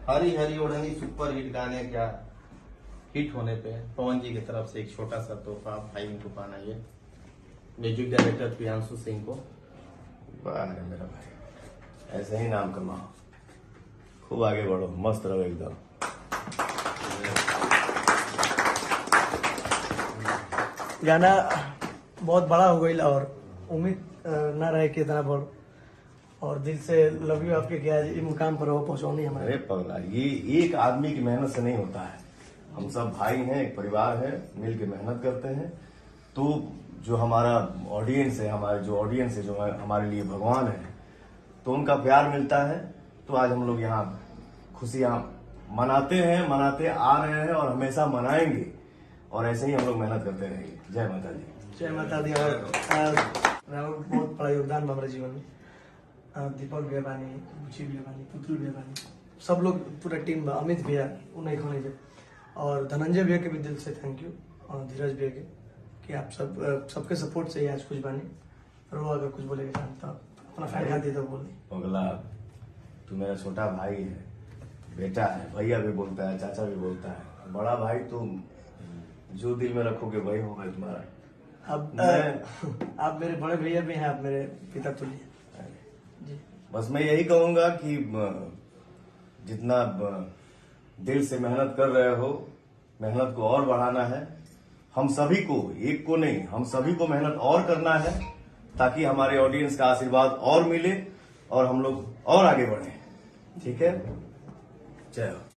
हरी हरी ओढ़नी super hit गाने क्या हिट होने पे पवन जी की तरफ से एक छोटा सा तोहफा भाई इनको पाना ये म्यूजिक डायरेक्टर प्रियांशु सिंह को। वाह रे मेरा भाई, ऐसे ही नाम कमाओ, खूब आगे बढ़ो, मस्त रहो एकदम। गाना बहुत बड़ा हो गई और उम्मीद ना रहे कि इतना बड़ और दिल से लव यू आपके क्या ये मुकाम पर हो पहुंचानी हमारे। अरे पगला, ये एक आदमी की मेहनत से नहीं होता है। हम सब भाई हैं, एक परिवार है, मिल के मेहनत करते हैं। तो जो हमारा ऑडियंस है, हमारे जो ऑडियंस है, जो हमारे लिए भगवान है, तो उनका प्यार मिलता है। तो आज हम लोग यहाँ खुशियां मनाते हैं, मनाते आ रहे हैं और हमेशा मनाएंगे। और ऐसे ही हम लोग मेहनत करते रहेंगे। जय माता दी। जय माता दी। और राहुल बहुत बड़ा योगदान बा हमारे जीवन में। दीपक भैया बानी, बुची भैया बानी, पुतुल भैया बानी, सब लोग पूरा टीम बा। अमित भैया उन्हें खोने पे और धनंजय भैया के भी दिल से थैंक यू। और धीरज भैया के कि आप सबके सपोर्ट से ही आज कुछ बानी। और वो अगर कुछ बोलेगा तो अपना फैन खाती तो बोल दी। पगला, तू मेरा छोटा भाई है, बेटा है, भैया भी बोलता है, चाचा भी बोलता है। बड़ा भाई तुम जो दिल में रखोगे वही होगा तुम्हारा। अब आप मेरे बड़े भैया भी हैं, आप मेरे पिता तुल्य जी। बस मैं यही कहूंगा कि जितना दिल से मेहनत कर रहे हो, मेहनत को और बढ़ाना है। हम सभी को, एक को नहीं, हम सभी को मेहनत और करना है ताकि हमारे ऑडियंस का आशीर्वाद और मिले और हम लोग और आगे बढ़े। ठीक है, जय हो।